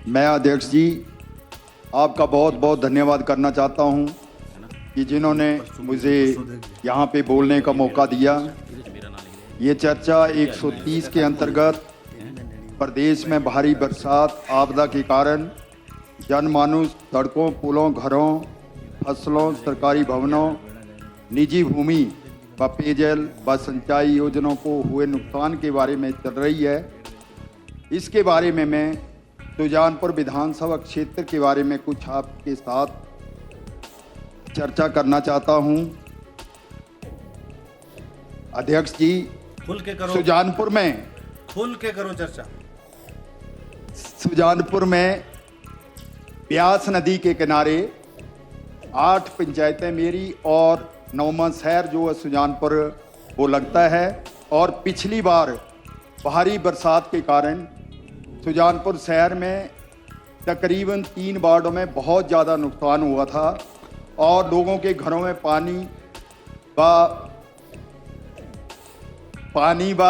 मैं अध्यक्ष जी आपका बहुत बहुत धन्यवाद करना चाहता हूं कि जिन्होंने मुझे यहां पे बोलने का मौका दिया। ये चर्चा 130 के अंतर्गत प्रदेश में भारी बरसात आपदा के कारण जनमानस सड़कों, पुलों, घरों, फसलों, सरकारी भवनों, निजी भूमि व पेयजल व सिंचाई योजनाओं को हुए नुकसान के बारे में चल रही है। इसके बारे में मैं सुजानपुर विधानसभा क्षेत्र के बारे में कुछ आपके साथ चर्चा करना चाहता हूं। अध्यक्ष जी, खुल के करो, सुजानपुर में खुल के करो चर्चा। सुजानपुर में ब्यास नदी के किनारे 8 पंचायतें मेरी और 9वां शहर जो है सुजानपुर वो लगता है। और पिछली बार भारी बरसात के कारण सुजानपुर शहर में तकरीबन 3 वार्डों में बहुत ज़्यादा नुकसान हुआ था और लोगों के घरों में पानी व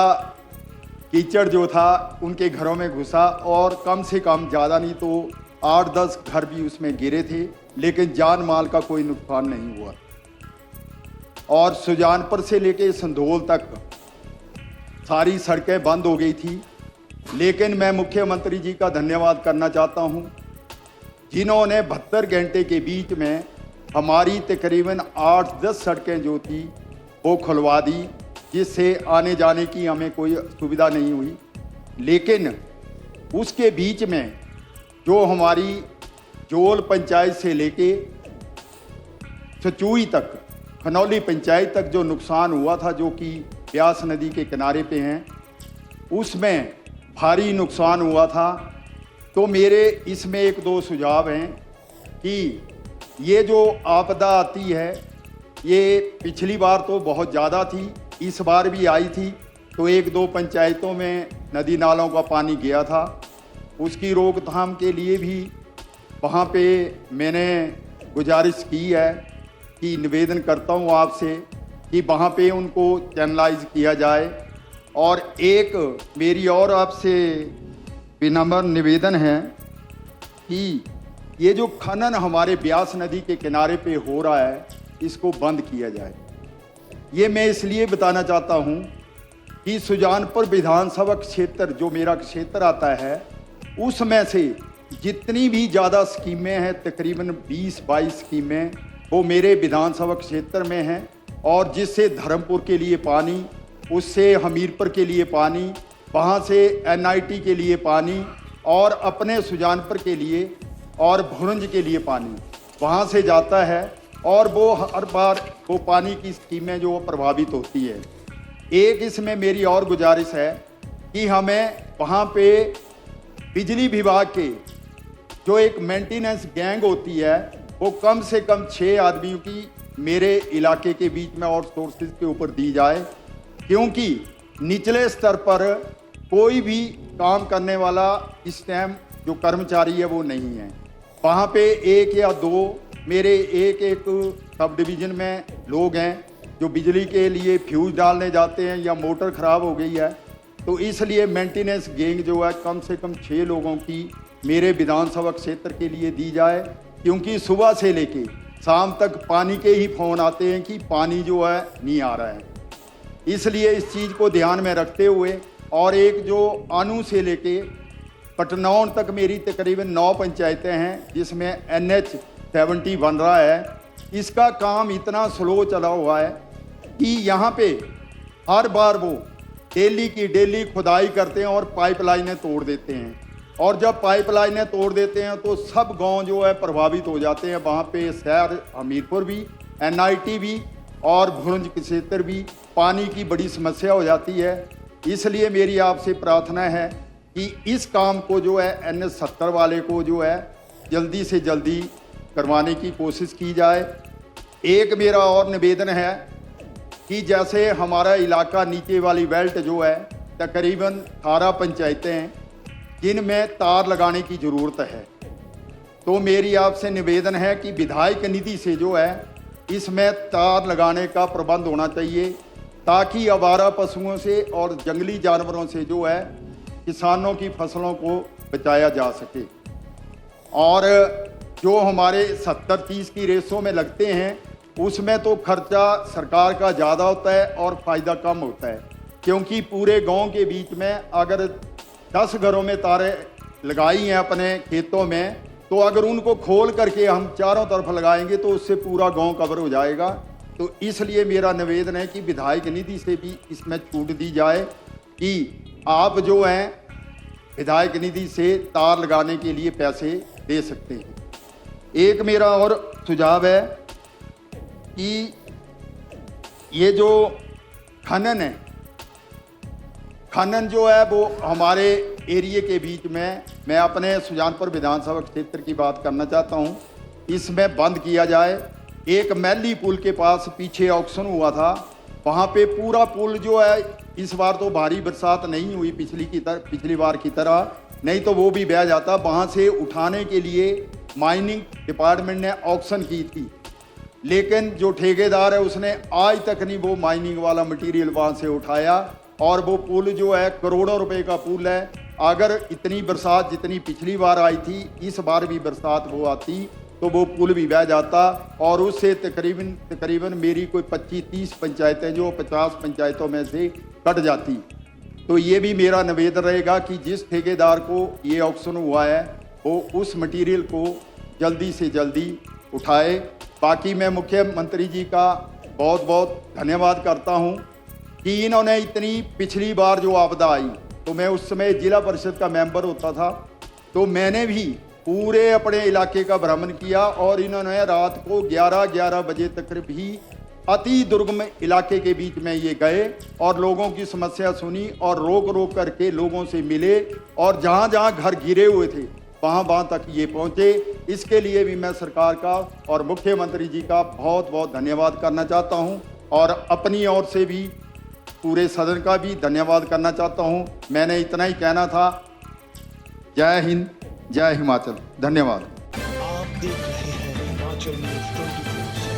कीचड़ जो था उनके घरों में घुसा और कम से कम ज़्यादा नहीं तो 8-10 घर भी उसमें गिरे थे, लेकिन जान माल का कोई नुकसान नहीं हुआ। और सुजानपुर से लेके संधोल तक सारी सड़कें बंद हो गई थी। लेकिन मैं मुख्यमंत्री जी का धन्यवाद करना चाहता हूं, जिन्होंने 72 घंटे के बीच में हमारी तकरीबन 8-10 सड़कें जो थी वो खुलवा दी, जिससे आने जाने की हमें कोई सुविधा नहीं हुई। लेकिन उसके बीच में जो हमारी जोल पंचायत से लेके सचुई तक, खनौली पंचायत तक जो नुकसान हुआ था, जो कि ब्यास नदी के किनारे पे हैं, उसमें भारी नुकसान हुआ था। तो मेरे इसमें 1-2 सुझाव हैं कि ये जो आपदा आती है ये पिछली बार तो बहुत ज़्यादा थी, इस बार भी आई थी। तो 1-2 पंचायतों में नदी नालों का पानी गया था, उसकी रोकथाम के लिए भी वहाँ पे मैंने गुजारिश की है कि निवेदन करता हूँ आपसे कि वहाँ पे उनको चैनलाइज किया जाए। और एक मेरी और आपसे विनम्र निवेदन है कि ये जो खनन हमारे ब्यास नदी के किनारे पे हो रहा है इसको बंद किया जाए। ये मैं इसलिए बताना चाहता हूँ कि सुजानपुर विधानसभा क्षेत्र जो मेरा क्षेत्र आता है उसमें से जितनी भी ज़्यादा स्कीमें हैं, तकरीबन 20-22 स्कीमें वो मेरे विधानसभा क्षेत्र में हैं। और जिससे धर्मपुर के लिए पानी, उससे हमीरपुर के लिए पानी, वहाँ से NIT के लिए पानी और अपने सुजानपुर के लिए और भुरंज के लिए पानी वहाँ से जाता है। और वो हर बार वो पानी की स्कीमें जो प्रभावित होती है। एक इसमें मेरी और गुजारिश है कि हमें वहाँ पे बिजली विभाग के जो एक मेंटेनेंस गैंग होती है वो कम से कम 6 आदमियों की मेरे इलाके के बीच में और सोर्सेज के ऊपर दी जाए, क्योंकि निचले स्तर पर कोई भी काम करने वाला इस टाइम जो कर्मचारी है वो नहीं है। वहाँ पे 1 या 2 मेरे एक सब डिवीज़न में लोग हैं जो बिजली के लिए फ्यूज डालने जाते हैं या मोटर ख़राब हो गई है। तो इसलिए मेंटेनेंस गैंग जो है कम से कम 6 लोगों की मेरे विधानसभा क्षेत्र के लिए दी जाए, क्योंकि सुबह से लेके शाम तक पानी के ही फ़ोन आते हैं कि पानी जो है नहीं आ रहा है। इसलिए इस चीज़ को ध्यान में रखते हुए और एक जो आनू से लेके पटनौन तक मेरी तकरीबन 9 पंचायतें हैं जिसमें NH-70 बन रहा है, इसका काम इतना स्लो चला हुआ है कि यहाँ पे हर बार वो डेली की डेली खुदाई करते हैं और पाइपलाइनें तोड़ देते हैं। और जब पाइपलाइनें तोड़ देते हैं तो सब गांव जो है प्रभावित हो जाते हैं। वहाँ पे शहर हमीरपुर भी, NIT भी और भुरंज क्षेत्र भी पानी की बड़ी समस्या हो जाती है। इसलिए मेरी आपसे प्रार्थना है कि इस काम को जो है NH-70 वाले को जो है जल्दी से जल्दी करवाने की कोशिश की जाए। एक मेरा और निवेदन है कि जैसे हमारा इलाका नीचे वाली बेल्ट जो है तकरीबन 18 पंचायतें हैं जिनमें तार लगाने की ज़रूरत है। तो मेरी आपसे निवेदन है कि विधायक निधि से जो है इसमें तार लगाने का प्रबंध होना चाहिए, ताकि आवारा पशुओं से और जंगली जानवरों से जो है किसानों की फसलों को बचाया जा सके। और जो हमारे 70-30 की रेसों में लगते हैं उसमें तो खर्चा सरकार का ज़्यादा होता है और फ़ायदा कम होता है, क्योंकि पूरे गांव के बीच में अगर 10 घरों में तारे लगाई हैं अपने खेतों में, तो अगर उनको खोल करके हम चारों तरफ लगाएंगे तो उससे पूरा गांव कवर हो जाएगा। तो इसलिए मेरा निवेदन है कि विधायक निधि से भी इसमें छूट दी जाए कि आप जो हैं विधायक निधि से तार लगाने के लिए पैसे दे सकते हैं। एक मेरा और सुझाव है कि ये जो खनन है, खनन जो है वो हमारे एरिया के बीच में, मैं अपने सुजानपुर विधानसभा क्षेत्र की बात करना चाहता हूँ, इसमें बंद किया जाए। एक मैली पुल के पास पीछे ऑक्शन हुआ था, वहाँ पे पूरा पुल जो है, इस बार तो भारी बरसात नहीं हुई पिछली बार की तरह, नहीं तो वो भी बह जाता। वहाँ से उठाने के लिए माइनिंग डिपार्टमेंट ने ऑक्शन की थी, लेकिन जो ठेकेदार है उसने आज तक नहीं वो माइनिंग वाला मटेरियल वहाँ से उठाया, और वो पुल जो है करोड़ों रुपए का पुल है। अगर इतनी बरसात जितनी पिछली बार आई थी, इस बार भी बरसात वो आती तो वो पुल भी बह जाता, और उससे तकरीबन मेरी कोई 25-30 पंचायतें जो 50 पंचायतों में से कट जाती। तो ये भी मेरा निवेदन रहेगा कि जिस ठेकेदार को ये ऑक्शन हुआ है वो उस मटेरियल को जल्दी से जल्दी उठाए। बाकी मैं मुख्यमंत्री जी का बहुत बहुत धन्यवाद करता हूँ कि इन्होंने इतनी, पिछली बार जो आपदा आई तो मैं उस समय जिला परिषद का मेंबर होता था, तो मैंने भी पूरे अपने इलाके का भ्रमण किया, और इन्होंने रात को 11-11 बजे तक भी अति दुर्गम इलाके के बीच में ये गए और लोगों की समस्या सुनी और रोक करके लोगों से मिले, और जहाँ जहाँ घर गिरे हुए थे वहाँ तक ये पहुँचे। इसके लिए भी मैं सरकार का और मुख्यमंत्री जी का बहुत बहुत धन्यवाद करना चाहता हूँ, और अपनी ओर से भी पूरे सदन का भी धन्यवाद करना चाहता हूँ। मैंने इतना ही कहना था। जय हिंद, जय हिमाचल, धन्यवाद। आप देख रहे हैं हिमाचल न्यूज़ 24।